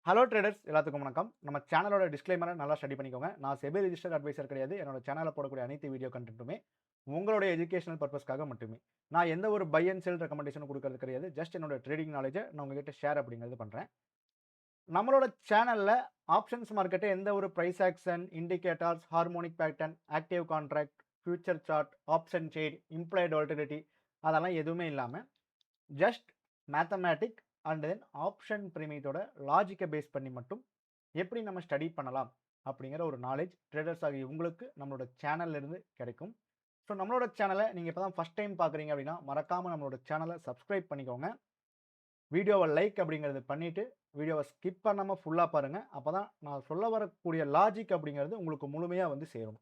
Hello traders எல்லாத்துக்கும் வணக்கம். நம்ம சேனலோட டிஸ்க்ளைமரை நல்லா ஸ்டடி பண்ணிக்கோங்க. நான் செபி ரிஜிஸ்டர்ட் அட்வைசர் கிடையாது. என்னோட சேனல்ல போடக்கூடிய அனைத்து வீடியோ கண்டென்ட்டுமே உங்களுடைய எஜுகேஷனல் பர்பஸ்க்காக மட்டுமே. நான் எந்த ஒரு பை அண்ட் செல் ரெக்கமெண்டேஷனும் குடுக்கறது கிடையாது. ஜஸ்ட் என்னோட ட்ரேடிங் நாலேட்ஜ நான் உங்ககிட்ட ஷேர் அப்படிங்கிறது பண்றேன். நம்மளோட சேனல்ல ஆப்ஷன்ஸ் மார்க்கெட்ட எந்த ஒரு price action, indicators, harmonic pattern, active contract, future chart, option trade, implied volatility அதெல்லாம் எதுவுமே இல்லாம just mathematic and then option பிரீமியத்தோட லாஜிக்கை பேஸ் பண்ணி மட்டும் எப்படி நம்ம ஸ்டடி பண்ணலாம் அப்படிங்கிற ஒரு நாலேஜ் ட்ரேடர்ஸ் ஆகிய உங்களுக்கு நம்மளோட சேனல்ல இருந்து கிடைக்கும். ஸோ நம்மளோட சேனலை நீங்கள் இப்போ தான் ஃபஸ்ட் டைம் பார்க்குறீங்க அப்படின்னா மறக்காமல் நம்மளோட சேனலை சப்ஸ்கிரைப் பண்ணிக்கோங்க. வீடியோவை லைக் அப்படிங்கிறது பண்ணிவிட்டு வீடியோவை ஸ்கிப் பண்ணாமல் ஃபுல்லாக பாருங்கள். அப்போ தான் நான் சொல்ல வரக்கூடிய லாஜிக் அப்படிங்கிறது உங்களுக்கு முழுமையாக வந்து சேரும்.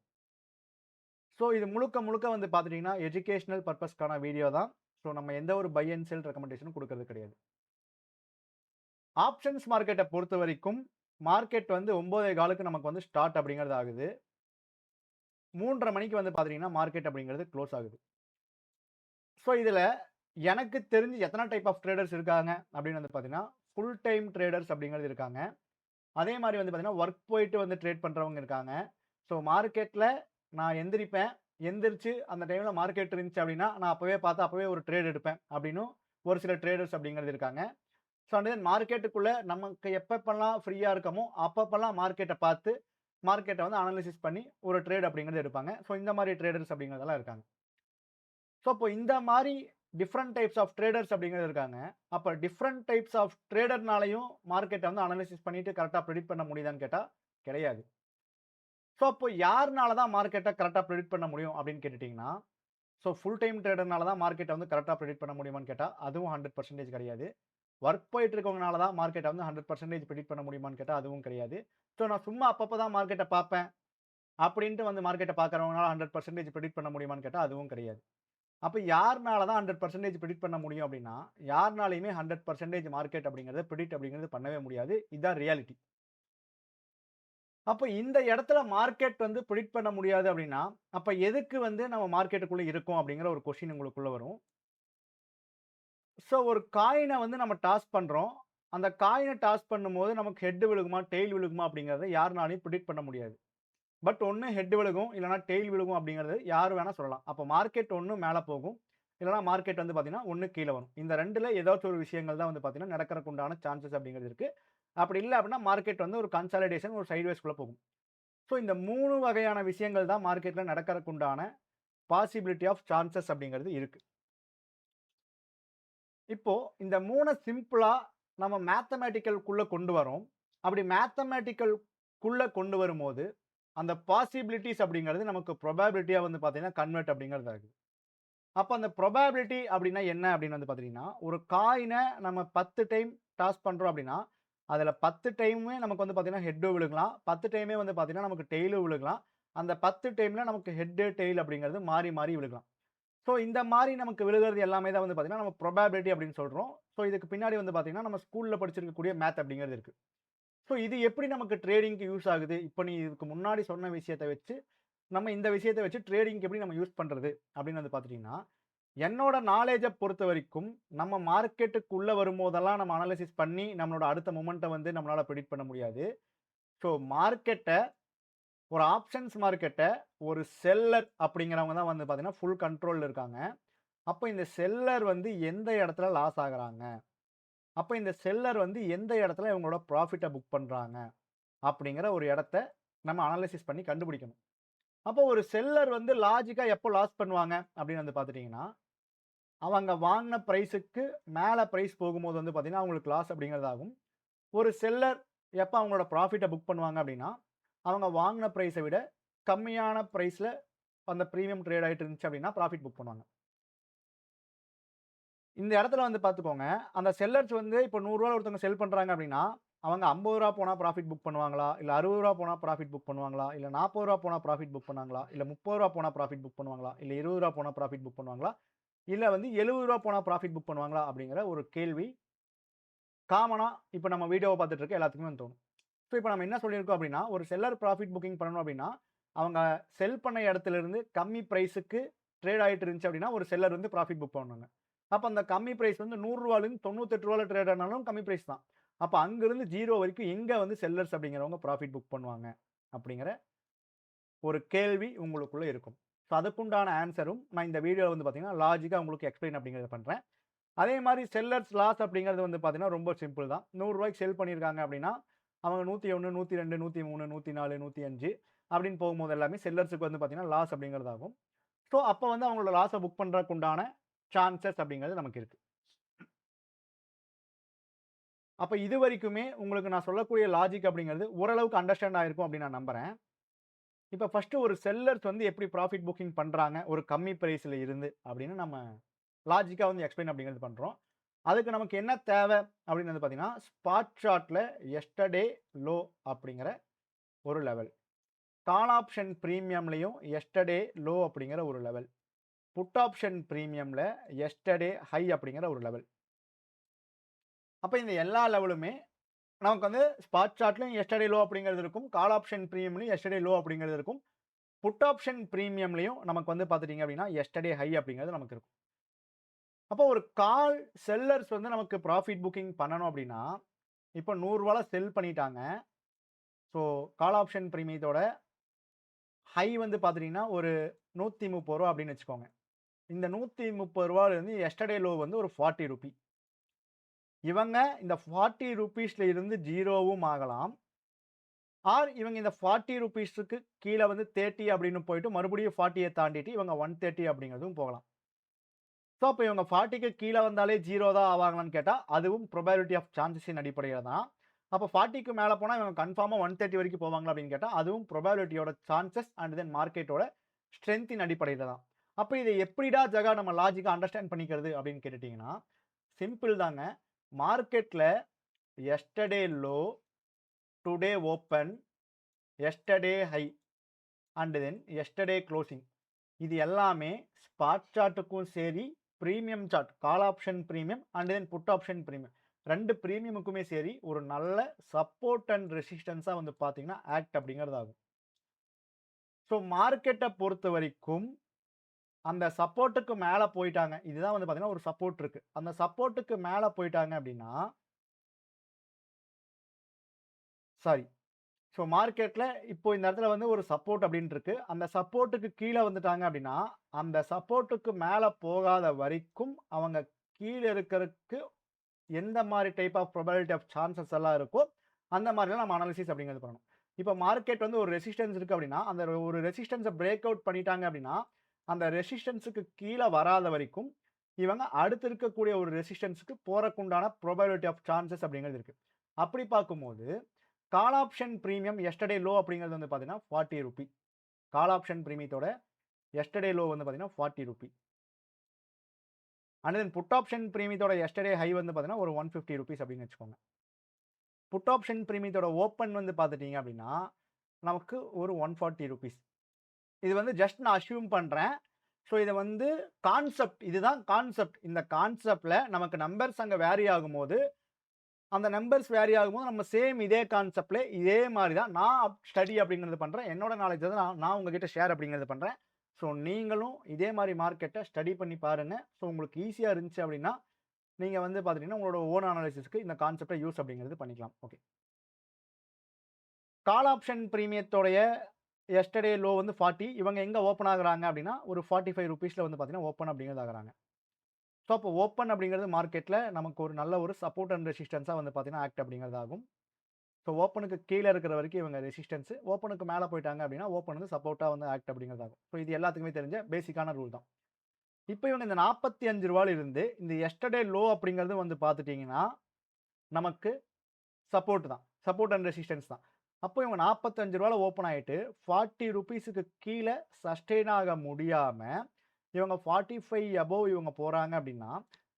ஸோ இது முழுக்க முழுக்க வந்து பார்த்துட்டிங்கன்னா எஜுகேஷனல் பர்பஸ்க்கான வீடியோ தான். ஸோ நம்ம எந்த ஒரு பை அண்ட் செல் ரெக்கமெண்டேஷனும் கொடுக்கறது கிடையாது. ஆப்ஷன்ஸ் மார்க்கெட்ட பொறுத்தவரைக்கும், மார்க்கெட் வந்து 9:15க்கு நமக்கு வந்து ஸ்டார்ட் அப்படிங்கிறது ஆகுது. 3:30 மணிக்கு வந்து பார்த்தீங்கன்னா, மார்க்கெட் அப்படிங்கிறது குளோஸ் ஆகுது. ஸோ இதுல எனக்கு தெரிஞ்சு எத்தன டைப் ஆஃப் ட்ரேடர்ஸ் இருக்காங்க அப்படின்னு வந்து பார்த்தீங்கன்னா, ஃபுல் டைம் ட்ரேடர்ஸ் அப்படிங்கிறது இருக்காங்க. அதே மாரி வந்து பார்த்தீங்கன்னா, ஒர்க் போயிட்டு வந்து ட்ரேட் பண்றவங்க இருக்காங்க. ஸோ மார்க்கெட்ல நான் எந்திரிப்பேன். எந்திரிச்சு அந்த டைம்ல மார்க்கெட் இருந்துச்சு அப்படின்னா, நான் அப்பவே பார்த்து அப்பவே ஒரு ட்ரேட் எடுப்பேன் அப்படின்னும் ஒரு சில ட்ரேடர்ஸ் அப்படிங்கிறது இருக்காங்க. ஸோ அண்ட் தென் மார்க்கெட்டுக்குள்ள நமக்கு எப்பப்பலாம் ஃப்ரீயா இருக்கமோ, அப்பப்பலாம் மார்க்கெட்ட பார்த்து, மார்க்கெட்ட வந்து அனலைசிஸ் பண்ணி ஒரு ட்ரேட் அப்படிங்கிறது எடுப்பாங்க. ஸோ இந்த மாரி ட்ரேடர்ஸ் அப்படிங்கிறதெல்லாம் இருக்காங்க. ஸோ அப்போ இந்த மாரி டிஃபரண்ட் டைப்ஸ் ஆஃப் ட்ரேடர்ஸ் அப்படிங்கிறது இருக்காங்க. அப்ப டிஃபரண்ட் டைப்ஸ் ஆஃப் ட்ரேடர்னாலயும் மார்க்கெட்ட வந்து அனலைசிஸ் பண்ணிட்டு கரெக்ட்டா பிரெடிக்ட் பண்ண முடியுதான்னு கேட்டா, கிடையாது. ஸோ அப்போ யாருனால தான் மார்க்கெட்ட கரெக்ட்டா பிரெடிக்ட் பண்ண முடியும் அப்படின்னு கேட்டுட்டீங்கன்னா, ஸோ ஃபுல் டைம் ட்ரேடர்னால தான் மார்க்கெட்ட வந்து கரெக்ட்டா பிரெடிக்ட் பண்ண முடியுமான்னு கேட்டா, அதுவும் 100% கிடையாது. ஒர்க் போயிட்டு இருக்கவங்கனால தான் மார்க்கெட்ட வந்து 100% பிரெடிக்ட் பண்ண முடியுமான்னு கேட்டா, அதுவும் கிடையாது. ஸோ நான் சும்மா அப்பப்ப தான் மார்க்கெட்ட பார்ப்பேன். அப்படின்ட்டு வந்து மார்க்கெட்ட பார்க்கிறவங்கனால 100% பிரெடிக்ட் பண்ண முடியுமான்னு கேட்டா, அதுவும் கிடையாது. அப்ப யாருனால தான் 100% பிரெடிக்ட் பண்ண முடியும் அப்படின்னா, யாருனாலயுமே 100% மார்க்கெட் அப்படிங்கிறத பிரெடிக்ட் அப்படிங்கிறது பண்ணவே முடியாது. இதான் ரியாலிட்டி. அப்ப இந்த இடத்துல மார்க்கெட் வந்து பிரெடிக்ட் பண்ண முடியாது அப்படின்னா, அப்ப எதுக்கு வந்து நம்ம மார்க்கெட்டுக்குள்ள இருக்கோம் அப்படிங்கிற ஒரு கொஸ்டின் உங்களுக்குள்ள வரும். ஸோ ஒரு காயின வந்து நம்ம டாஸ் பண்றோம். அந்த காயின டாஸ் பண்ணும்போது நமக்கு ஹெட் விழுகுமா, டெயில் விழுகுமா அப்படிங்கிறத யாருனாலயும் பிரெடிக்ட் பண்ண முடியாது. பட் ஒண்ணு ஹெட் விழுகும், இல்லன்னா டெயில் விழுகும் அப்படிங்கிறது யாரு வேணா சொல்லலாம். அப்ப மார்க்கெட் ஒண்ணு மேல போகும், இல்லன்னா மார்க்கெட் வந்து பார்த்தீங்கன்னா, ஒண்ணு கீழ வரும். இந்த 2ல ஏதாச்சும் ஒரு விஷயங்கள் தான் வந்து பார்த்தீங்கன்னா, நடக்கறக்கு உண்டான சான்சஸ் அப்படிங்கிறது இருக்கு. அப்படி இல்ல அப்படின்னா, மார்க்கெட் வந்து ஒரு கன்சாலிடேஷன், ஒரு சைட்வேஸ்க்குள்ள போகும். ஸோ இந்த 3 வகையான விஷயங்கள் தான் மார்க்கெட்ல நடக்கறக்கு உண்டான பாசிபிலிட்டி ஆஃப் சான்சஸ் அப்படிங்கிறது இருக்கு. இப்போ இந்த 3 சிம்பிளா நம்ம மேத்தமேட்டிக்கல்க்குள்ள கொண்டு வரோம். அப்படி மேத்தமேட்டிக்கல்க்குள்ள கொண்டு வரும்போது, அந்த பாசிபிலிட்டீஸ் அப்படிங்கிறது நமக்கு ப்ராபபிலிட்டியா வந்து பார்த்தீங்கன்னா, கன்வெர்ட் அப்படிங்கிறது ஆகுது. அப்ப அந்த ப்ராபபிலிட்டி அப்படின்னா என்ன அப்படின்னு வந்து பார்த்தீங்கன்னா, ஒரு காயின நம்ம 10 டைம் டாஸ் பண்றோம் அப்படின்னா, அதுல 10 டைமுமே நமக்கு வந்து பார்த்தீங்கன்னா, ஹெட் விழுகலாம். 10 டைமே வந்து பார்த்தீங்கன்னா, நமக்கு டெயிலும் விழுகலாம். அந்த 10 டைம்ல நமக்கு ஹெட், டெயில் அப்படிங்கிறது மாறி, மாறி விழுகலாம். ஸோ இந்த மாரி நமக்கு விழுகுறது எல்லாமே தான் வந்து பார்த்தீங்கன்னா, நம்ம ப்ராபபிலிட்டி அப்படின்னு சொல்றோம். ஸோ இதுக்கு பின்னாடி வந்து பார்த்தீங்கன்னா, நம்ம ஸ்கூல்ல படிச்சிருக்கக்கூடிய மேத் அப்படிங்கிறது இருக்கு. ஸோ இது எப்படி நமக்கு ட்ரேடிங்க்கு யூஸ் ஆகுது? இப்ப நீ இதுக்கு முன்னாடி சொன்ன விஷயத்த வச்சு, நம்ம இந்த விஷயத்த வச்சு ட்ரேடிங்க்கு எப்படி நம்ம யூஸ் பண்றது? அப்படின்னு வந்து பார்த்துட்டீங்கன்னா, என்னோட நாலேட்ஜ பொறுத்தவரைக்கும், நம்ம மார்க்கெட்டுக்குள்ள வரும்போதெல்லாம் நம்ம அனலைசிஸ் பண்ணி, நம்மளோட அடுத்த மொமெண்ட்ட வந்து நம்மளால பிரெடிக்ட் பண்ண முடியாது. ஸோ மார்க்கெட்ட ஒரு ஆப்ஷன்ஸ் மார்க்கெட்ட ஒரு செல்லர் அப்படிங்கிறவங்க தான் வந்து பார்த்தீங்கன்னா, ஃபுல் கண்ட்ரோல்ல இருக்காங்க. அப்ப இந்த செல்லர் வந்து எந்த இடத்துல லாஸ் ஆகுறாங்க? அப்ப இந்த செல்லர் வந்து எந்த இடத்துல இவங்களோட ப்ராஃபிட்ட புக் பண்றாங்க? அப்படிங்கிற ஒரு இடத்த நம்ம அனலைசிஸ் பண்ணி கண்டுபிடிக்கணும். அப்போ ஒரு செல்லர் வந்து லாஜிக்கா எப்போ லாஸ் பண்ணுவாங்க அப்படின்னு வந்து பார்த்துட்டீங்கன்னா, அவங்க வாங்குன பிரைஸுக்கு மேல பிரைஸ் போகும்போது வந்து பார்த்தீங்கன்னா, அவங்களுக்கு லாஸ் அப்படிங்கிறது ஆகும். ஒரு செல்லர் எப்ப அவங்களோட ப்ராஃபிட்ட புக் பண்ணுவாங்க அப்படின்னா, அவங்க வாங்குன பிரைஸ விட கம்மியான பிரைஸ்ல அந்த பிரீமியம் ட்ரேட் ஆயிட்டு இருந்துச்சு அப்படின்னா, ப்ராஃபிட் புக் பண்ணுவாங்க. இந்த இடத்துல வந்து பார்த்துக்கோங்க, அந்த செல்லர்ஸ் வந்து இப்போ ரூ. 100 ஒருத்தவங்க செல் பண்றாங்க அப்படின்னா, அவங்க ரூ. 50 போனா ப்ராஃபிட் புக் பண்ணுவாங்களா? இல்ல ரூ. 60 போனா ப்ராஃபிட் புக் பண்ணுவாங்களா? இல்ல ரூ. 40 போனா ப்ராஃபிட் புக் பண்ணுவாங்களா? இல்ல ரூ. 30 போனா ப்ராஃபிட் புக் பண்ணுவாங்களா? இல்ல ரூ. 20 போனா ப்ராஃபிட் புக் பண்ணுவாங்களா? இல்ல வந்து ரூ. 70 போனா ப்ராஃபிட் புக் பண்ணுவாங்களா? அப்படிங்கிற ஒரு கேள்வி காமனா இப்ப நம்ம வீடியோவ பார்த்துட்டு இருக்க எல்லாத்துக்குமே வந்து தோணும். ஸோ இப்ப நம்ம என்ன சொல்லியிருக்கோம் அப்படின்னா, ஒரு செல்லர் ப்ராஃபிட் புக்கிங் பண்ணணும் அப்படின்னா, அவங்க செல் பண்ண இடத்திலிருந்து கம்மி பிரைஸ்க்கு ட்ரேட் ஆயிட்டு இருந்துச்சு அப்படின்னா, ஒரு செல்லர் வந்து ப்ராஃபிட் புக் பண்ணணுங்க. அப்ப அந்த கம்மி பிரைஸ் வந்து ரூ. 100லேருந்து ரூ. 98ல ட்ரேட் ஆனாலும் கம்மி பிரைஸ் தான். அப்ப அங்கிருந்து 0 வரைக்கும் எங்க வந்து செல்லர்ஸ் அப்படிங்கிறவங்க ப்ராஃபிட் புக் பண்ணுவாங்க? அப்படிங்கிற ஒரு கேள்வி உங்களுக்குள்ள இருக்கும். ஸோ அதுக்குண்டான ஆன்ஸரும் நான் இந்த வீடியோல வந்து பார்த்தீங்கன்னா, லாஜிக்கா உங்களுக்கு எக்ஸ்ப்ளைன் அப்படிங்கிறத பண்றேன். அதே மாரி செல்லர்ஸ் லாஸ் அப்படிங்கிறது வந்து பார்த்தீங்கன்னா, ரொம்ப சிம்பிள் தான். ரூ. 100க்கு செல் பண்ணியிருக்காங்க அப்படின்னா, அவங்க 101, 102, 103, 104, 105 அப்படின்னு போகும்போது எல்லாமே செல்லர்ஸ்க்கு வந்து பார்த்தீங்கன்னா, லாஸ் அப்படிங்கிறது ஆகும். ஸோ அப்ப வந்து அவங்களோட லாஸ புக் பண்றதுக்கு உண்டான சான்சஸ் அப்படிங்கிறது நமக்கு இருக்கு. அப்ப இதுவரைக்குமே உங்களுக்கு நான் சொல்லக்கூடிய லாஜிக் அப்படிங்கிறது ஓரளவுக்கு அண்டர்ஸ்டாண்ட் ஆயிருக்கும் அப்படின்னு நான் நம்புறேன். இப்ப ஃபர்ஸ்ட் ஒரு செல்லர்ஸ் வந்து எப்படி ப்ராஃபிட் புக்கிங் பண்றாங்க, ஒரு கம்மி பிரைஸ்ல இருந்து அப்படின்னு நம்ம லாஜிக்கா வந்து எக்ஸ்ப்ளைன் அப்படிங்கிறது பண்றோம். அதுக்கு நமக்கு என்ன தேவை அப்படின்னு வந்து பார்த்தீங்கன்னா, ஸ்பாட் சார்ட்ல எஸ்டர்டே லோ அப்படிங்கிற ஒரு லெவல். கால் ஆப்ஷன் பிரீமியம்லயும் எஸ்டர்டே லோ அப்படிங்கிற ஒரு லெவல். புட் ஆப்ஷன் பிரீமியம்ல எஸ்டர்டே ஹை அப்படிங்கிற ஒரு லெவல். அப்ப இந்த எல்லா லெவலுமே நமக்கு வந்து ஸ்பாட் சார்ட்லயும் எஸ்டர்டே லோ அப்படிங்கிறது இருக்கும். கால் ஆப்ஷன் பிரீமியம்லயும் எஸ்டர்டே லோ அப்படிங்கிறது இருக்கும். புட் ஆப்ஷன் பிரீமியம்லயும் நமக்கு வந்து பார்த்துட்டீங்க அப்படின்னா, எஸ்டர்டே ஹை அப்படிங்கிறது நமக்கு இருக்கும். அப்போ ஒரு கால் செல்லர்ஸ் வந்து நமக்கு ப்ராஃபிட் புக்கிங் பண்ணணும் அப்படின்னா, இப்ப ரூ. 100 செல் பண்ணிட்டாங்க. ஸோ கால் ஆப்ஷன் பிரீமியத்தோட ஹை வந்து பார்த்துட்டீங்கன்னா, ஒரு ரூ. 130 அப்படின்னு வச்சுக்கோங்க. இந்த ரூ. 130லேருந்து எஸ்டர்டே லோ வந்து ஒரு ₹40. இவங்க இந்த ₹40ல இருந்து 0வும் ஆகலாம். ஆர் இவங்க இந்த ₹40க்கு கீழ வந்து 30 அப்படின்னு போயிட்டு மறுபடியும் 40ய தாண்டிட்டு இவங்க 130 அப்படிங்கிறதும் போகலாம். ஸோ அப்ப இவங்க 40க்கு கீழ வந்தாலே 0 தான் ஆவாங்களான்னு கேட்டா, அதுவும் ப்ராபபிலிட்டி ஆஃப் சான்ஸஸின் அடிப்படையில தான். அப்ப 40க்கு மேல போனா இவங்க கன்ஃபார்மா 130 வரைக்கும் போவாங்களா அப்படின்னு கேட்டா, அதுவும் ப்ராபபிலிட்டியோட சான்ஸஸ் அண்ட் தென் மார்க்கெட்டோட ஸ்ட்ரென்த்தின் அடிப்படையில தான். அப்ப இத எப்படிடா ஜகா நம்ம லாஜிக்கா அண்டர்ஸ்டாண்ட் பண்ணிக்கிறது அப்படின்னு கேட்டுட்டீங்கன்னா, சிம்பிள் தாங்க. மார்க்கெட்ல yesterday low, today open, yesterday high and then yesterday closing. இது எல்லாமே ஸ்பாட் சார்ட்டுக்கும் சரி, premium chart, call option premium and then put option premium 2 பிரீமியமுக்குமே சரி, ஒரு நல்ல சப்போர்ட் அண்ட் ரெசிஸ்டன்ஸா வந்து பார்த்தீங்கன்னா, ஆக்ட் அப்படிங்கிறது ஆகும். ஸோ மார்க்கெட்ட பொறுத்தவரைக்கும், அந்த சப்போர்ட்டுக்கு மேல போயிட்டாங்க. இதுதான் வந்து பார்த்தீங்கன்னா, ஒரு சப்போர்ட் இருக்கு. அந்த சப்போர்ட்டுக்கு மேல போயிட்டாங்க அப்படின்னா, சாரி. ஸோ மார்க்கெட்ல இப்போ இந்த இடத்துல வந்து ஒரு சப்போர்ட் அப்படின்னு இருக்கு. அந்த சப்போர்ட்டுக்கு கீழ வந்துட்டாங்க அப்படின்னா, அந்த சப்போர்ட்டுக்கு மேல போகாத வரைக்கும் அவங்க கீழ இருக்கறக்கு எந்த மாரி type of probability of chances எல்லாம் இருக்கோ, அந்த மாரிலாம் நம்ம அனாலிசிஸ் அப்படிங்கிறது பண்ணணும். இப்ப மார்க்கெட் வந்து ஒரு ரெசிஸ்டன்ஸ் இருக்கு அப்படின்னா, அந்த ஒரு ரெசிஸ்டன்ஸ பிரேக் அவுட் பண்ணிட்டாங்க அப்படின்னா, அந்த ரெசிஸ்டன்ஸ்க்கு கீழ வராத வரைக்கும், இவங்க அடுத்து இருக்கக்கூடிய ஒரு ரெசிஸ்டன்ஸ்க்கு போறக்குண்டான ப்ராபபிலிட்டி ஆஃப் சான்ஸஸ் அப்படிங்கிறது இருக்கு. அப்படி பார்க்கும்போது, call option premium yesterday low அப்படிங்கிறது வந்து பார்த்தீங்கன்னா, ₹40. கால் ஆப்ஷன் பிரீமியத்தோட எஸ்டர்டே லோ வந்து பார்த்தீங்கன்னா, ₹40. அண்ட் தென் புட் ஆப்ஷன் பிரீமியத்தோட எஸ்டர்டே ஹை வந்து பார்த்தீங்கன்னா, ஒரு ₹150 அப்படின்னு வச்சுக்கோங்க. புட் ஆப்ஷன் பிரீமியத்தோட ஓப்பன் வந்து பார்த்துட்டீங்க அப்படின்னா, நமக்கு ஒரு ₹140. இது வந்து ஜஸ்ட் நான் அஸ்யூம் பண்றேன். ஸோ இத வந்து கான்செப்ட் இதுதான் கான்செப்ட். இந்த கான்செப்ட்ல நமக்கு நம்பர்ஸ் அங்க வேரி ஆகும்போது, அந்த நம்பர்ஸ் வேரி ஆகும்போது நம்ம சேம் இதே கான்செப்ட்ல இதே மாரி தான் நான் ஸ்டடி அப்படிங்கிறது பண்றேன். என்னோட நாலேட்ஜ் வந்து நான் உங்ககிட்ட ஷேர் அப்படிங்கிறது பண்றேன். ஸோ நீங்களும் இதே மாரி மார்க்கெட்ட ஸ்டடி பண்ணி பாருங்க. ஸோ உங்களுக்கு ஈஸியா இருந்துச்சு அப்படின்னா, நீங்க வந்து பார்த்துட்டீங்கன்னா, உங்களோட ஓன் அனாலிசிஸ்க்கு இந்த கான்செப்ட்ட யூஸ் அப்படிங்கிறது பண்ணிக்கலாம். ஓகே. கால் ஆப்ஷன் பிரீமியத்தோடைய எஸ்டர்டே லோ வந்து 40. இவங்க எங்க ஓப்பன் ஆகுறாங்க அப்படின்னா, ஒரு ₹45ல வந்து பார்த்தீங்கன்னா, ஓப்பன் அப்படிங்கிறது ஆகுறாங்க. ஸோ அப்போ ஓப்பன் அப்படிங்கிறது மார்க்கெட்ல நமக்கு ஒரு நல்ல ஒரு சப்போர்ட் அண்ட் ரெசிஸ்டன்ஸா வந்து பார்த்தீங்கன்னா, ஆக்ட் அப்படிங்கிறது ஆகும். ஸோ ஓப்பனுக்கு கீழ இருக்கிற வரைக்கும் இவங்க ரெசிஸ்டன்ஸ். ஓப்பனுக்கு மேல போயிட்டாங்க அப்படின்னா, ஓப்பன் வந்து சப்போர்ட்டா வந்து ஆக்ட் அப்படிங்கிறது ஆகும். ஸோ இது எல்லாத்துக்குமே தெரிஞ்ச பேசிக்கான ரூல் தான். இப்ப இவங்க இந்த ரூ. 45 இருந்து இந்த எஸ்டர்டே லோ அப்படிங்கிறது வந்து பார்த்துட்டீங்கன்னா, நமக்கு சப்போர்ட் தான். சப்போர்ட் அண்ட் ரெசிஸ்டன்ஸ் தான். அப்போ இவங்க ரூ. 45 ஓப்பன் ஆயிட்டு ₹40க்கு கீழ சஸ்டெயின் ஆக முடியாம, இவங்க 45 அபோவ் இவங்க போறாங்க அப்படின்னா,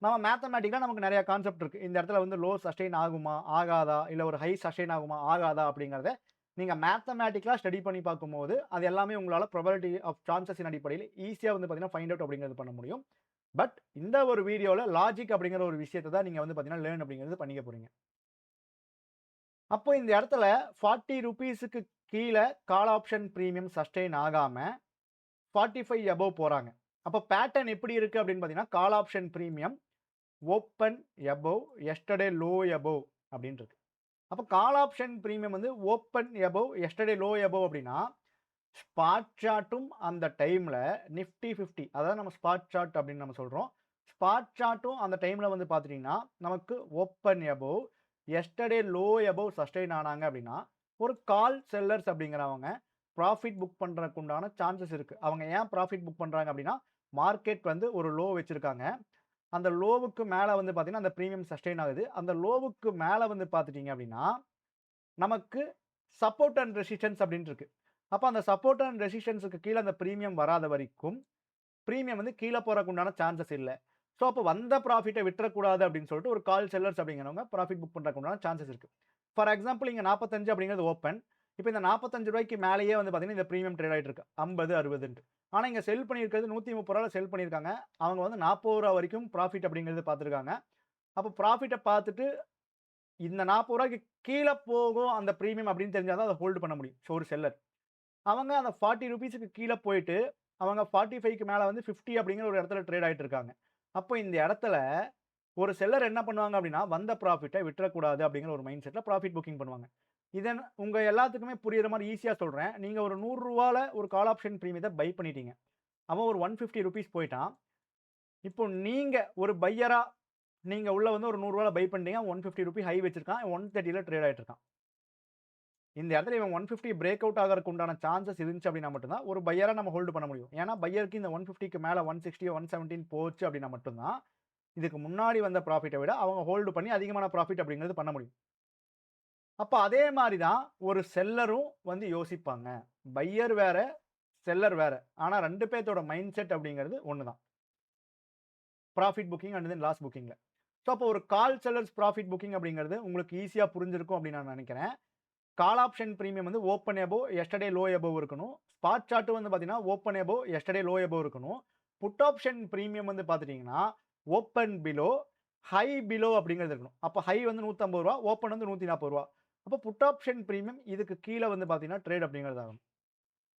நம்ம மேத்தமேட்டிக்கலா நமக்கு நெறைய கான்செப்ட் இருக்கு. இந்த இடத்துல வந்து லோ சஸ்டெயின் ஆகுமா? ஆகாதா? இல்ல ஒரு ஹை சஸ்டெயின் ஆகுமா? ஆகாதா? அப்படிங்கிறத நீங்க மேத்தமேட்டிக்கலா ஸ்டடி பண்ணி பார்க்கும்போது, அது எல்லாமே உங்களால ப்ராபபிலிட்டி ஆஃப் சான்ஸஸின் அடிப்படையில ஈஸியா வந்து பார்த்தீங்கன்னா, ஃபைண்ட் அவுட் அப்படிங்கிறது பண்ண முடியும். பட் இந்த ஒரு வீடியோல லாஜிக் அப்படிங்கிற ஒரு விஷயத்த தான் நீங்க வந்து பார்த்தீங்கன்னா, லேர்ன் அப்படிங்கிறது பண்ணிக்க போறீங்க. அப்போ இந்த இடத்துல ₹40க்கு கீழ கால் ஆப்ஷன் பிரீமியம் சஸ்டெயின் ஆகாம 45 அபோவ் போறாங்க. அப்ப பேட்டர்ன் எப்படி இருக்கு அப்படின்னு பார்த்தீங்கன்னா, கால் option premium open above, yesterday low above அப்படின்றது. அப்போ கால் ஆப்ஷன் பிரீமியம் வந்து open above yesterday low above அப்படின்னா ஸ்பாட் சார்ட்டும் அந்த டைம்ல நிஃப்டி 50 அதாவது நம்ம ஸ்பாட் சார்ட் அப்படின்னு நம்ம சொல்றோம். ஸ்பாட் சார்ட்டும் அந்த டைம்ல வந்து பார்த்துட்டீங்கன்னா நமக்கு open above yesterday low above sustain ஆனாங்க அப்படின்னா ஒரு கால் செல்லர்ஸ் அப்படிங்கிறவங்க ப்ராஃபிட் புக் பண்றதுக்கு உண்டான சான்சஸ் இருக்கு. அவங்க ஏன் ப்ராஃபிட் புக் பண்றாங்க அப்படின்னா மார்க்கெட் வந்து ஒரு லோ வச்சிருக்காங்க. அந்த லோவுக்கு மேல வந்து பார்த்தீங்கன்னா அந்த பிரீமியம் சஸ்டெயின் ஆகுது. அந்த லோவுக்கு மேல வந்து பார்த்துட்டீங்க அப்படின்னா நமக்கு சப்போர்ட் அண்ட் ரெசிஸ்டன்ஸ் அப்படின்னு இருக்கு. அப்ப அந்த சப்போர்ட் அண்ட் ரெசிஸ்டன்ஸ்க்கு கீழ அந்த பிரீமியம் வராத வரைக்கும், பிரீமியம் வந்து கீழ போறக்கு உண்டான சான்சஸ் இல்ல. ஸோ அப்ப வந்த ப்ராஃபிட்ட விட்டுறக்கூடாது அப்படின்னு சொல்லிட்டு ஒரு கால் செல்லர்ஸ் அப்படிங்கிறவங்க ப்ராஃபிட் புக் பண்றதுக்கு உண்டான சான்சஸ் இருக்கு. ஃபார் எக்ஸாம்பிள் இங்க 45 அப்படிங்கிறது ஓப்பன். இப்ப இந்த ரூ. 45க்கு மேலேயே வந்து பார்த்தீங்கன்னா, இந்த பிரீமியம் ட்ரேட் ஆயிட்டு இருக்கு. 50, 60ன்ட்டு. ஆனா இங்க செல் பண்ணியிருக்கிறது ரூ. 130ல செல் பண்ணியிருக்காங்க. அவங்க வந்து ரூ. 40 வரைக்கும் ப்ராஃபிட் அப்படிங்கிறது பார்த்திருக்காங்க. அப்ப ப்ராஃபிட்ட பார்த்துட்டு இந்த ரூ. 40க்கு கீழ போகும் அந்த பிரீமியம் அப்படின்னு தெரிஞ்சா தான் அத ஹோல்ட் பண்ண முடியும். ஸோ ஒரு செல்லர். அவங்க அந்த ₹40க்கு கீழ போயிட்டு, அவங்க 45க்கு மேல வந்து 50 அப்படிங்கிற ஒரு இடத்துல ட்ரேட் ஆயிட்டு இருக்காங்க. அப்போ இந்த இடத்துல ஒரு செல்லர் என்ன பண்ணுவாங்க அப்படின்னா, வந்த ப்ராஃபிட்ட விட்டுறக்கூடாது அப்படிங்கிற ஒரு மைண்ட் செட்ல ப்ராஃபிட் புக்கிங் பண்ணுவாங்க. இத உங்க எல்லாத்துக்குமே புரியிற மாரி ஈஸியா சொல்றேன். நீங்க ஒரு ரூ. 100ல ஒரு கால் ஆப்ஷன் பிரீமியத்த பை பண்ணிட்டீங்க. அவன் ஒரு ₹150 போயிட்டான். இப்போ நீங்க ஒரு பையரா நீங்க உள்ள வந்து ஒரு ரூ. 100ல பை பண்ணிட்டீங்க. ₹150 ஹை வச்சிருக்கான். 130ல ட்ரேட் ஆயிட்டு இருக்கான். இந்த இடத்துல இவன் 150 பிரேக் அவுட் ஆகறதுக்கு உண்டான சான்சஸ் இருந்துச்சு அப்படின்னா மட்டும் தான் ஒரு பையரா நம்ம ஹோல்ட் பண்ண முடியும். ஏன்னா பையருக்கு இந்த 150க்கு மேல 160 117 போச்சு அப்படின்னா மட்டும் தான் இதுக்கு முன்னாடி வந்த ப்ராஃபிட்ட விட அவங்க ஹோல்ட் பண்ணி அதிகமான ப்ராஃபிட் அப்படிங்கிறது பண்ண முடியும். அப்ப அதே மாரி தான் ஒரு செல்லரும் வந்து யோசிப்பாங்க. பையர் வேற, செல்லர் வேற. ஆனா 2 பேத்தோட மைண்ட் செட் அப்படிங்கிறது ஒண்ணு தான். Profit booking and then loss புக்கிங்ல. ஸோ அப்போ ஒரு கால் செல்லர்ஸ் ப்ராஃபிட் புக்கிங் அப்படிங்கிறது உங்களுக்கு ஈஸியா புரிஞ்சிருக்கும் அப்படின்னு நான் நினைக்கிறேன். கால் ஆப்ஷன் பிரீமியம் வந்து open above yesterday low above இருக்கணும். ஸ்பாட் சார்ட் வந்து பார்த்தீங்கன்னா open above yesterday low above இருக்கணும். புட் ஆப்ஷன் பிரீமியம் வந்து பார்த்துட்டீங்கன்னா ஓப்பன் பிலோ ஹை பிலோ அப்படிங்கிறது இருக்கணும். அப்போ ஹை வந்து ரூ. 150 ஓப்பன் வந்து ரூ. 140. அப்போ புட் ஆப்ஷன் பிரீமியம் இதுக்கு கீழ வந்து பார்த்தீங்கன்னா ட்ரேட் அப்படிங்கிறது ஆகும்.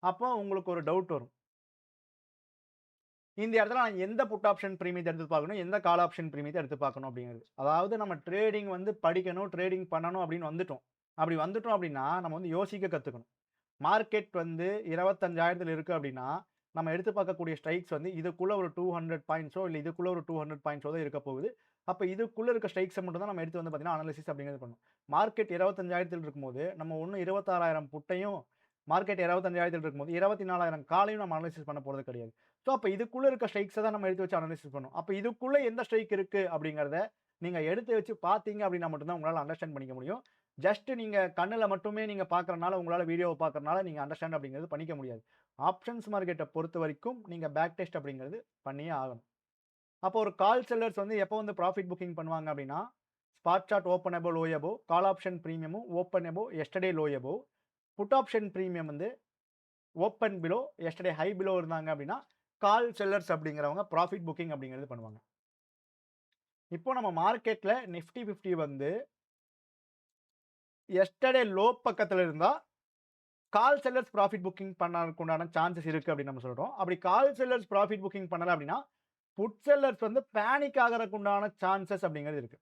அப்போ உங்களுக்கு ஒரு டவுட் வரும். இந்த இடத்துல நான் எந்த புட் ஆப்ஷன் பிரீமியத்த எடுத்து பார்க்கணும், எந்த கால் ஆப்ஷன் பிரீமியத்த எடுத்து பார்க்கணும் அப்படிங்கிறது. அதாவது நம்ம ட்ரேடிங் வந்து படிக்கணும், ட்ரேடிங் பண்ணணும் அப்படின்னு வந்துட்டோம். அப்படி வந்துட்டோம் அப்படின்னா, நம்ம வந்து யோசிக்க கத்துக்கணும். மார்க்கெட் வந்து 25,000ல இருக்கு அப்படின்னா, நம்ம எடுத்து பார்க்கக்கூடிய ஸ்ட்ரைக்ஸ் வந்து இதுக்குள்ள ஒரு 200 பாயிண்ட்ஸோ, இல்ல இதுக்குள்ள ஒரு 200 பாயிண்ட்ஸோ தான் இருக்க போகுது. அப்ப இதுக்குள்ள இருக்க ஸ்ட்ரைக்ஸ மட்டும் தான் நம்ம எடுத்து வந்து பார்த்தீங்கன்னா, அனாலிசிஸ் அப்படிங்கிறது பண்ணணும். மார்க்கெட் 25,000ல இருக்கும்போது, நம்ம ஒண்ணும் 26,000 புட்டையும், மார்க்கெட் 25,000ல இருக்கும்போது 24,000 காலையும் நம்ம அனாலிசிஸ் பண்ண போறது கிடையாது. ஸோ அப்ப இதுக்குள்ள இருக்க ஸ்ட்ரைக்ஸ தான் நம்ம எடுத்து வச்சு அனாலிசிஸ் பண்ணணும். அப்ப இதுக்குள்ள எந்த ஸ்ட்ரைக் இருக்கு அப்படிங்கிறத நீங்க எடுத்து வச்சு பார்த்தீங்க அப்படின்னா மட்டும் தான் உங்களால அண்டர்ஸ்டாண்ட் பண்ணிக்க முடியும். ஜஸ்ட் நீங்க கண்ணுல மட்டுமே நீங்க பார்க்கறனால, உங்களால வீடியோவ பார்க்கறனால நீங்க அண்டர்ஸ்டாண்ட் அப்படிங்கிறது பண்ணிக்க முடியாது. ஆப்ஷன்ஸ் மார்க்கெட்ட பொறுத்தவரைக்கும் நீங்க பேக் டெஸ்ட் அப்படிங்கிறது பண்ணியே ஆகணும். அப்போ ஒரு கால் செல்லர்ஸ் வந்து எப்போ வந்து ப்ராஃபிட் புக்கிங் பண்ணுவாங்க அப்படின்னா, spot chart open above, low above, call option பிரீமியமும் open above, yesterday low above, put option premium வந்து open below, yesterday high below இருந்தாங்க அப்படின்னா, கால் செல்லர்ஸ் அப்படிங்கிறவங்க ப்ராஃபிட் புக்கிங் அப்படிங்கிறது பண்ணுவாங்க. இப்போ நம்ம மார்க்கெட்ல நிஃப்டி 50 வந்து எஸ்டர்டே லோ பக்கத்துல இருந்தா, கால் செல்லர்ஸ் ப்ராஃபிட் புக்கிங் பண்ணறதுக்கு உண்டான சான்சஸ் இருக்கு அப்படின்னு நம்ம சொல்றோம். அப்படி கால் செல்லர்ஸ் ப்ராஃபிட் புக்கிங் பண்ணல அப்படின்னா, புட் செல்லர்ஸ் வந்து பேனிக் ஆகறதுக்கு உண்டான சான்சஸ் அப்படிங்கிறது இருக்கு.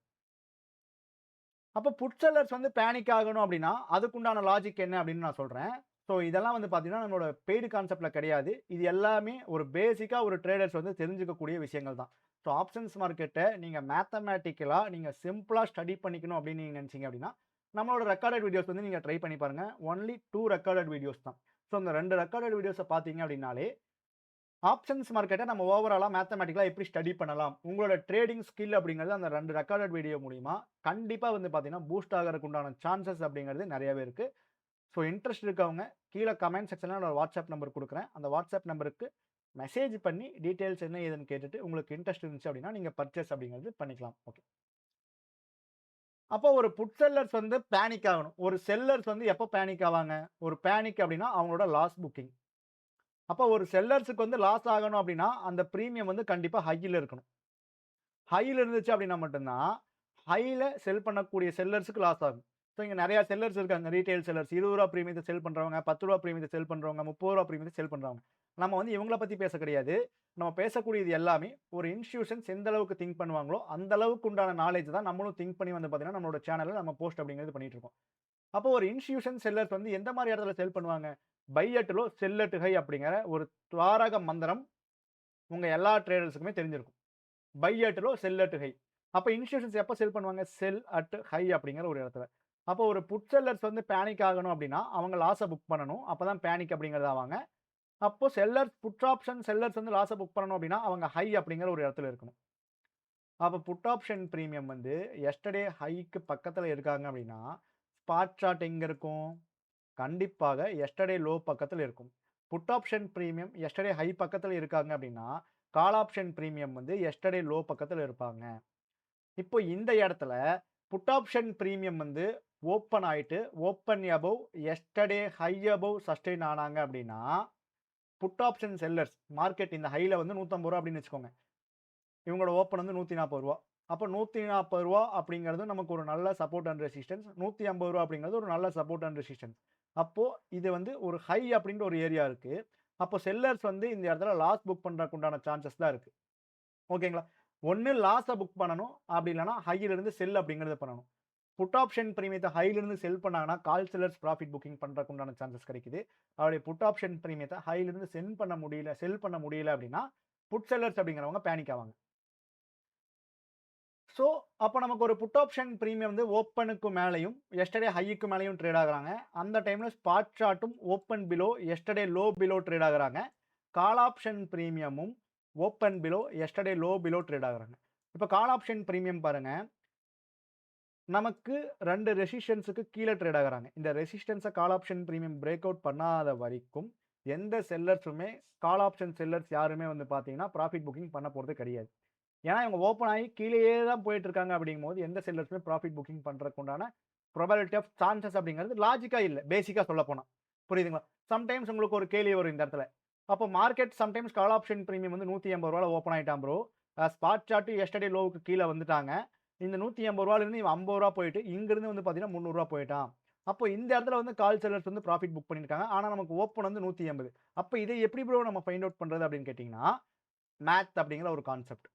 அப்ப புட் செல்லர்ஸ் வந்து பேனிக் ஆகணும் அப்படின்னா, அதுக்குண்டான லாஜிக் என்ன அப்படின்னு நான் சொல்றேன். ஸோ இதெல்லாம் வந்து பார்த்தீங்கன்னா, நம்மளோட பெய்டு கான்செப்ட்ல கிடையாது. இது எல்லாமே ஒரு பேசிக்கா ஒரு ட்ரேடர்ஸ் வந்து தெரிஞ்சுக்கக்கூடிய விஷயங்கள் தான். ஸோ ஆப்ஷன்ஸ் மார்க்கெட்ட நீங்க மேத்தமேட்டிக்கலா நீங்க சிம்பிளா ஸ்டடி பண்ணிக்கணும் அப்படின்னு நீங்க நினைச்சீங்க அப்படின்னா, நம்மளோட ரெக்கார்டட் வீடியோஸ் வந்து நீங்க ட்ரை பண்ணி பாருங்க. ஒன்லி 2 ரெக்கார்டட் வீடியோஸ் தான். ஸோ இந்த 2 ரெக்கார்டட் வீடியோஸ பார்த்தீங்க அப்படின்னாலே, ஆப்ஷன்ஸ் மார்க்கெட்ட நம்ம ஓவராலா மேத்தமேட்டிக்கலா எப்படி ஸ்டடி பண்ணலாம்? உங்களோட ட்ரேடிங் ஸ்கில் அப்படிங்கிறது அந்த 2 ரெக்கார்டட் வீடியோ மூலியமா கண்டிப்பா வந்து பார்த்தீங்கன்னா, பூஸ்ட் ஆகறதுக்கு உண்டான சான்சஸ் அப்படிங்கிறது நெறையவே இருக்கு. ஸோ இன்ட்ரெஸ்ட் இருக்கவங்க கீழ கமெண்ட் செக்ஷன்ல என்னோட வாட்ஸ்அப் நம்பர் குடுக்குறேன். அந்த வாட்ஸ்அப் நம்பருக்கு மெசேஜ் பண்ணி டீட்டெயில்ஸ் என்ன ஏதுன்னு கேட்டுட்டு, உங்களுக்கு இன்ட்ரெஸ்ட் இருந்துச்சு அப்படின்னா, நீங்க பர்ச்சேஸ் அப்படிங்கிறது பண்ணிக்கலாம். ஓகே. அப்போ ஒரு புட் செல்லர்ஸ் வந்து பேனிக் ஆகணும். ஒரு செல்லர்ஸ் வந்து எப்போ பேனிக் ஆவாங்க? ஒரு பேனிக் அப்படின்னா அவங்களோட லாஸ் புக்கிங். அப்போ ஒரு செல்லர்ஸ்க்கு வந்து லாஸ் ஆகணும் அப்படின்னா, அந்த பிரீமியம் வந்து கண்டிப்பா ஹைல இருக்கணும். ஹைல இருந்துச்சு அப்படின்னா மட்டும் தான், ஹைல செல் பண்ணக்கூடிய செல்லர்ஸ்க்கு லாஸ் ஆகும். ஸோ இங்க நெறைய செல்லர்ஸ் இருக்காங்க. ரீட்டெயில் செல்லர்ஸ் ரூ. 20 பிரீமியத்த செல் பண்றவங்க, ரூ. 10 பிரீமியத்த செல் பண்றவங்க, ரூ. 30 பிரீமியத்த செல் பண்றவங்க. நம்ம வந்து இவங்கள பத்தி பேச கிடையாது. நம்ம பேசக்கூடியது எல்லாமே ஒரு இன்ஸ்டிடியூஷன்ஸ் எந்த அளவுக்கு திங்க் பண்ணுவாங்களோ, அந்த அளவுக்கு உண்டான நாலேட்ஜ் தான் நம்மளும் திங்க் பண்ணி வந்து பார்த்தீங்கன்னா, நம்மளோட சேனல்ல நம்ம போஸ்ட் அப்படிங்கிறது பண்ணிட்டு இருக்கோம். அப்போ ஒரு இன்ஸ்டிடியூஷன் செல்லர்ஸ் வந்து எந்த மாரி இடத்துல செல் பண்ணுவாங்க? By at low, sell at high அப்படிங்கிற ஒரு துவாரக மந்திரம் உங்க எல்லா ட்ரேடர்ஸ்க்குமே தெரிஞ்சிருக்கும். By at low, sell at high. அப்ப இன்ஸ்டிடியூஷன்ஸ் எப்ப செல் பண்ணுவாங்க? செல் அட் ஹை அப்படிங்கிற ஒரு இடத்துல. அப்போ ஒரு புட் செல்லர்ஸ் வந்து பேனிக் ஆகணும் அப்படின்னா, அவங்க லாஸ புக் பண்ணணும். அப்பதான் பேனிக் அப்படிங்கிறது ஆவாங்க. அப்போ செல்லர்ஸ் புட் ஆப்ஷன் செல்லர்ஸ் வந்து லாஸ புக் பண்ணணும் அப்படின்னா, அவங்க ஹை அப்படிங்கிற ஒரு இடத்துல இருக்கணும். அப்ப புட் ஆப்ஷன் பிரீமியம் வந்து எஸ்டர்டே ஹைக்கு பக்கத்துல இருக்காங்க அப்படின்னா, ஸ்பாட் சார்ட் எங்க இருக்கும்? கண்டிப்பாக எஸ்டர்டே லோ பக்கத்துல இருக்கும். Put option premium yesterday high பக்கத்துல இருக்காங்க அப்படின்னா, கால் ஆப்ஷன் பிரீமியம் வந்து எஸ்டர்டே லோ பக்கத்துல இருப்பாங்க. இப்போ இந்த இடத்துல புட் ஆப்ஷன் பிரீமியம் வந்து ஓப்பன் ஆயிட்டு, open above yesterday high above sustain ஆனாங்க அப்படின்னா, புட் ஆப்ஷன் செல்லர்ஸ் மார்க்கெட் இந்த ஹைல வந்து ரூ. 150 அப்படின்னு வச்சுக்கோங்க. இவங்களோட ஓப்பன் வந்து ரூ. 140. அப்ப ரூ. 140 அப்படிங்கிறது நமக்கு ஒரு நல்ல சப்போர்ட் அண்ட் ரெசிஸ்டன்ஸ். ரூ. 150 அப்படிங்கிறது ஒரு நல்ல சப்போர்ட் அண்ட் ரெசிஸ்டன்ஸ். அப்போ இது வந்து ஒரு ஹை அப்படின்ற ஒரு ஏரியா இருக்கு. அப்போ செல்லர்ஸ் வந்து இந்த இடத்துல லாஸ் புக் பண்றதுக்கு உண்டான சான்சஸ் தான் இருக்கு. ஓகேங்களா? ஒண்ணு லாஸ புக் பண்ணணும். அப்படி இல்லன்னா ஹைல இருந்து செல் அப்படிங்கிறத பண்ணணும். புட் ஆப்ஷன் பிரீமியத்த ஹைல இருந்து செல் பண்ணாங்கன்னா, கால் செல்லர்ஸ் ப்ராஃபிட் புக்கிங் பண்றதுக்கு உண்டான சான்சஸ் கிடைக்குது. அவருடைய புட் ஆப்ஷன் பிரீமியத்த ஹைல இருந்து செல் பண்ண முடியல அப்படின்னா, புட் செல்லர்ஸ் அப்படிங்கிறவங்க பேனிக் ஆவாங்க. ஸோ, அப்ப நமக்கு ஒரு புட் ஆப்ஷன் பிரீமியம் வந்து ஓப்பனுக்கு மேலயும், எஸ்டர்டே ஹைக்கு மேலயும் ட்ரேட் ஆகுறாங்க. அந்த டைம்ல ஸ்பாட் சார்ட்டும் open below, yesterday low below trade ஆகுறாங்க. கால் ஆப்ஷன் பிரீமியமும் open below, yesterday low below trade ஆகுறாங்க. இப்ப கால் ஆப்ஷன் பிரீமியம் பாருங்க. நமக்கு 2 ரெசிஸ்டன்ஸ்க்கு கீழ ட்ரேட் ஆகுறாங்க. இந்த ரெசிஸ்டன்ஸ call option premium break out பண்ணாத வரைக்கும், எந்த செல்லர்ஸுமே கால் ஆப்ஷன் செல்லர்ஸ் யாருமே வந்து பார்த்தீங்கன்னா, ப்ராஃபிட் புக்கிங் பண்ண போறது கிடையாது. ஏன்னா, இவங்க ஓப்பன் ஆகி கீழயே தான் போயிட்டு இருக்காங்க அப்படிங்கும்போது, எந்த செல்லர்ஸுமே ப்ராஃபிட் புக்கிங் பண்றதுக்கு உண்டான ப்ராபபிலிட்டி ஆஃப் சான்சஸ் அப்படிங்கிறது லாஜிக்கா இல்ல. பேசிக்கா சொல்லப்போனா. புரியுதுங்களா? சம்டைம்ஸ் உங்களுக்கு ஒரு கேள்வி வரும் இந்த இடத்துல. அப்போ மார்க்கெட் சம்டைம்ஸ் கால் ஆப்ஷன் பிரீமியம் வந்து ரூ. 180 ஓப்பன் ஆயிட்டான் ப்ரோ. ஸ்பாட் சார்ட் எஸ்டர்டே லோவுக்கு கீழ வந்துட்டாங்க. இந்த ரூ. 180லிருந்து இவன் ரூ. 50 போயிட்டு, இங்கிருந்து வந்து பார்த்தீங்கன்னா ரூ. 300 போயிட்டான். அப்போ இந்த இடத்துல வந்து கால் செல்லர்ஸ் வந்து ப்ராஃபிட் புக் பண்ணியிருக்காங்க. ஆனா நமக்கு ஓப்பன் வந்து 180. அப்ப இதை எப்படி ப்ரோ நம்ம ஃபைண்ட் அவுட் பண்றது அப்படின்னு கேட்டீங்கன்னா, மேத் அப்படிங்கிற ஒரு கான்செப்ட்.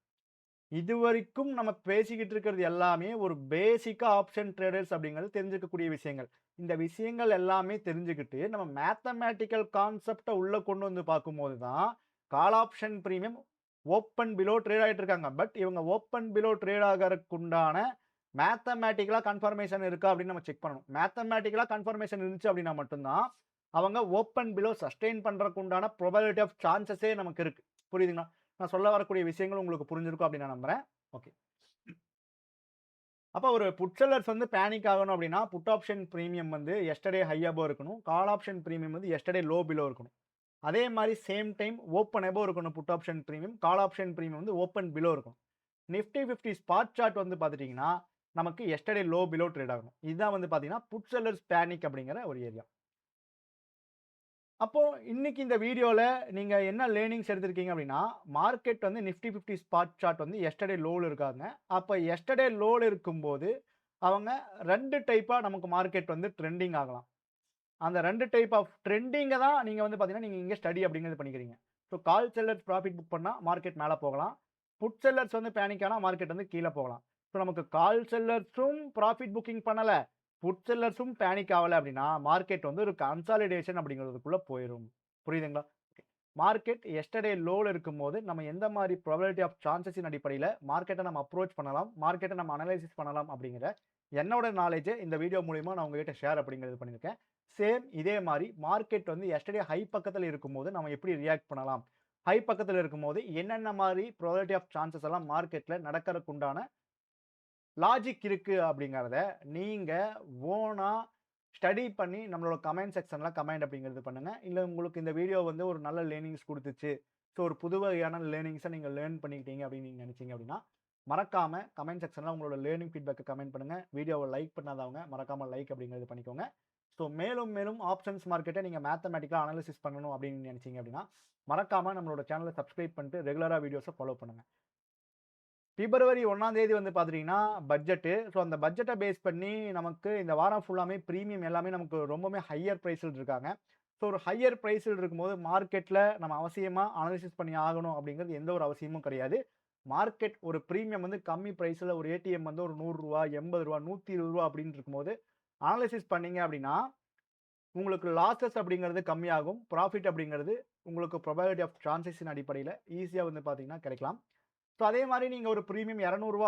இதுவரைக்கும் நம்ம பேசிக்கிட்டு இருக்கிறது எல்லாமே ஒரு பேசிக்கா ஆப்ஷன் ட்ரேடர்ஸ் அப்படிங்கிறது தெரிஞ்சுக்கக்கூடிய விஷயங்கள். இந்த விஷயங்கள் எல்லாமே தெரிஞ்சுக்கிட்டு, நம்ம மேத்தமேட்டிக்கல் கான்செப்ட்ட உள்ள கொண்டு வந்து பார்க்கும்போது தான், கால் option premium open below trade ஆயிட்டு இருக்காங்க. பட் இவங்க ஓப்பன் பிலோ ட்ரேட் ஆகறதுக்குண்டான மேத்தமேட்டிக்கலா கன்ஃபர்மேஷன் இருக்கா அப்படின்னு நம்ம செக் பண்ணணும். மேத்தமேட்டிக்கலா கன்ஃபர்மேஷன் இருந்துச்சு அப்படின்னா மட்டும் தான், அவங்க ஓப்பன் பிலோ சஸ்டெயின் பண்றதுக்கு உண்டான ப்ராபபிலிட்டி ஆஃப் சான்ஸஸே நமக்கு இருக்கு. புரியுதுங்களா? நான் சொல்ல வரக்கூடிய விஷயங்கள் உங்களுக்கு புரிஞ்சிருக்கும் அப்படின்னு நான் நம்புறேன். ஓகே. அப்ப ஒரு புட் செல்லர்ஸ் வந்து பேனிக் ஆகணும் அப்படின்னா, புட் ஆப்ஷன் பிரீமியம் வந்து எஸ்டர்டே ஹை அபோவ் இருக்கணும். கால் ஆப்ஷன் பிரீமியம் வந்து எஸ்டர்டே லோ பிலோ இருக்கணும். அதே மாரி சேம் டைம் ஓப்பன் அபோவ் இருக்கணும் put option premium. Call option premium வந்து ஓப்பன் பிலோ இருக்கணும். நிஃப்டி 50 ஸ்பாட் சார்ட் வந்து பார்த்துட்டீங்கன்னா, நமக்கு எஸ்டர்டே லோ பிலோ ட்ரேட் ஆகணும். இதுதான் வந்து பார்த்தீங்கன்னா, புட் செல்லர்ஸ் பேனிக் அப்படிங்கிற ஒரு ஏரியா. அப்போ இன்னைக்கு இந்த வீடியோல நீங்க என்ன லேர்னிங்ஸ் எடுத்திருக்கீங்க அப்படின்னா, மார்க்கெட் வந்து நிஃப்டி 50 ஸ்பாட் சார்ட் வந்து எஸ்டர்டே லோல இருக்காங்க. அப்ப எஸ்டர்டே லோல இருக்கும்போது, அவங்க 2 டைப்பா நமக்கு மார்க்கெட் வந்து ட்ரெண்டிங் ஆகலாம். அந்த 2 டைப் ஆஃப் ட்ரெண்டிங்க தான் நீங்க வந்து பார்த்தீங்கன்னா, நீங்க இங்க ஸ்டடி அப்படிங்கிறது பண்ணிக்கிறீங்க. ஸோ கால் செல்லர்ஸ் ப்ராஃபிட் புக் பண்ணா மார்க்கெட் மேல போகலாம். புட் செல்லர்ஸ் வந்து பேனிக் ஆனா மார்க்கெட் வந்து கீழ போகலாம். ஸோ நமக்கு கால் செல்லர்ஸும் ப்ராஃபிட் புக்கிங் பண்ணல. புட் செல்லர்ஸும் பேனிக் ஆவல அப்படின்னா, மார்க்கெட் வந்து ஒரு கன்சாலிடேஷன் அப்படிங்கிறதுக்குள்ள போயிரும். புரியுதுங்களா? மார்க்கெட் எஸ்டர்டே லோல இருக்கும்போது, நம்ம எந்த மாரி ப்ராபபிலிட்டி ஆஃப் சான்ஸஸின் அடிப்படையில மார்க்கெட்ட நம்ம அப்ரோச் பண்ணலாம், மார்க்கெட்ட நம்ம அனலைசிஸ் பண்ணலாம் அப்படிங்கிற என்னோட நாலேட்ஜ இந்த வீடியோ மூலியமா நான் உங்ககிட்ட ஷேர் அப்படிங்கிறது பண்ணியிருக்கேன். சேம் இதே மாரி மார்க்கெட் வந்து எஸ்டர்டே ஹை பக்கத்துல இருக்கும்போது, நம்ம எப்படி ரியாக்ட் பண்ணலாம்? ஹை பக்கத்துல இருக்கும்போது என்னென்ன மாரி ப்ராபபிலிட்டி ஆஃப் சான்ஸஸ் எல்லாம் மார்க்கெட்ல நடக்கறதுக்கு உண்டான லாஜிக் இருக்கு அப்படிங்கிறத நீங்க ஓனா ஸ்டடி பண்ணி நம்மளோட கமெண்ட் செக்ஷன்ல கமெண்ட் அப்படிங்கிறது பண்ணுங்க. இல்ல உங்களுக்கு இந்த வீடியோ வந்து ஒரு நல்ல லேர்னிங்ஸ் குடுத்துச்சு. ஸோ ஒரு புது வகையான லேர்னிங்ஸ நீங்க லேர்ன் பண்ணிக்கிட்டீங்க அப்படின்னு நீங்க நினைச்சீங்க அப்படின்னா, மறக்காம கமெண்ட் செக்ஷன்ல உங்களோட லேர்னிங் ஃபீட்பேக்க கமெண்ட் பண்ணுங்க. வீடியோவ லைக் பண்ணாதவங்க மறக்காம லைக் அப்படிங்கிறது பண்ணிக்கோங்க. ஸோ மேலும் மேலும் ஆப்ஷன்ஸ் மார்க்கெட்ட நீங்க மேத்தமேட்டிக்கலா அனாலிசிஸ் பண்ணணும் அப்படின்னு நினைச்சீங்க அப்படின்னா, மறக்காம நம்மளோட சேனல சப்ஸ்கிரைப் பண்ணிட்டு ரெகுலரா வீடியோஸ ஃபாலோ பண்ணுங்க. பிப்ரவரி 1ஆம் தேதி வந்து பார்த்துட்டீங்கன்னா பட்ஜெட்டு. ஸோ அந்த பட்ஜெட்ட பேஸ் பண்ணி நமக்கு இந்த வாரம் ஃபுல்லாமே பிரீமியம் எல்லாமே நமக்கு ரொம்பவுமே ஹையர் பிரைஸ்ல இருக்காங்க. ஸோ ஒரு ஹையர் பிரைஸ்ல இருக்கும்போது மார்க்கெட்ல நம்ம அவசியமா அனாலிசிஸ் பண்ணி ஆகணும் அப்படிங்கிறது எந்த ஒரு அவசியமும் கிடையாது. மார்க்கெட் ஒரு பிரீமியம் வந்து கம்மி பிரைஸ்ல ஒரு ஏடிஎம் வந்து ஒரு ரூ. 100 ரூ. 80 ரூ. 120 அப்படின்னு இருக்கும்போது அனாலிசிஸ் பண்ணீங்க அப்படின்னா, உங்களுக்கு லாஸஸ் அப்படிங்கிறது கம்மியாகும். ப்ராஃபிட் அப்படிங்கிறது உங்களுக்கு ப்ராபபிலிட்டி ஆஃப் டிரான்சாக்ஷன் அடிப்படையில ஈஸியா வந்து பார்த்தீங்கன்னா கிடைக்கலாம். ஸோ அதே மாரி நீங்க ஒரு பிரீமியம் ரூ. 200 ரூ.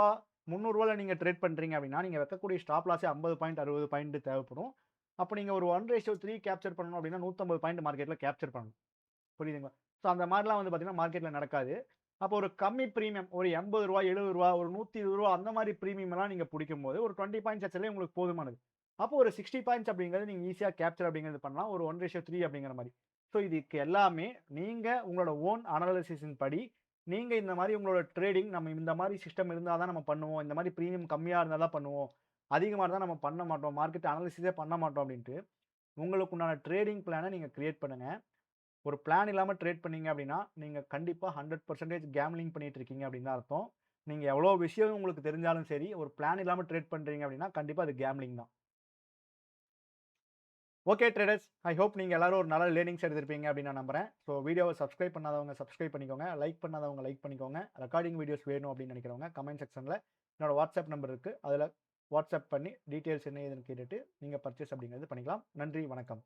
300ல நீங்க ட்ரேட் பண்றீங்க அப்படின்னா, நீங்க வைக்கக்கூடிய ஸ்டாப் லாஸே 50 பாயிண்ட், 60 பாயிண்ட் தேவைப்படும். அப்ப நீங்க ஒரு 1:3 கேப்சர் பண்ணணும் அப்படின்னா 150 பாயிண்ட் மார்க்கெட்ல கேப்சர் பண்ணணும். புரியுதுங்களா? ஸோ அந்த மாரிலாம் வந்து பார்த்தீங்கன்னா, மார்க்கெட்ல நடக்காது. அப்போ ஒரு கம்மி பிரீமியம் ஒரு ரூ. 80 ரூ. 70 ஒரு ரூ. 120 அந்த மாரி பிரீமியம்லாம் நீங்க புடிக்கும்போது, ஒரு 20 பாயிண்ட்ஸ் எச்எல்லே உங்களுக்கு போதுமானது. அப்போ ஒரு 60 பாயிண்ட்ஸ் அப்படிங்கிறது நீங்க ஈஸியா கேப்சர் அப்படிங்கிறது பண்ணலாம். ஒரு 1:3 அப்படிங்கிற மாரி. ஸோ இதுக்கு எல்லாமே நீங்க உங்களோட ஓன் அனாலிசிஸின் படி, நீங்க இந்த மாரி உங்களோட ட்ரேடிங் நம்ம இந்த மாரி சிஸ்டம் இருந்தா தான் நம்ம பண்ணுவோம். இந்த மாரி பிரீமியம் கம்மியா இருந்தா தான் பண்ணுவோம். அதிகமா இருந்தா நம்ம பண்ண மாட்டோம். மார்க்கெட் அனாலிசிஸே பண்ண மாட்டோம் அப்படின்ட்டு, உங்களுக்கு உண்டான ட்ரேடிங் பிளான நீங்க கிரியேட் பண்ணுங்க. ஒரு பிளான் இல்லாம ட்ரேட் பண்ணீங்க அப்படின்னா, நீங்க கண்டிப்பா 100% கேம்ப்ளிங் பண்ணிட்டு இருக்கீங்க அப்படின்னு தான் அர்த்தம். நீங்க எவ்வளோ விஷயம் உங்களுக்கு தெரிஞ்சாலும் சரி, ஒரு பிளான் இல்லாம ட்ரேட் பண்றீங்க அப்படின்னா, கண்டிப்பா அது கேம்ப்ளிங் தான். ஓகே ட்ரேடர்ஸ், ஐ ஹோப் நீங்க எல்லாரும் ஒரு நல்ல லேர்னிங்ஸ் எடுத்திருப்பீங்க அப்படின்னு நான் நம்புறேன். ஸோ வீடியோவ சப்ஸ்கிரைப் பண்ணாதவங்க சப்ஸ்கிரைப் பண்ணிக்கோங்க. லைக் பண்ணாதவங்க லைக் பண்ணிக்கோங்க. ரெக்கார்டிங் வீடியோஸ் வேணும் அப்படின்னு நினைக்கிறவங்க கமெண்ட் செக்ஷன்ல என்னோட வாட்ஸ்அப் நம்பர் இருக்கு. அதுல வாட்ஸ்அப் பண்ணி டீட்டெயில்ஸ் என்ன ஏதுன்னு கேட்டுட்டு நீங்க பர்ச்சேஸ் அப்படிங்கிறது பண்ணிக்கலாம். நன்றி, வணக்கம்.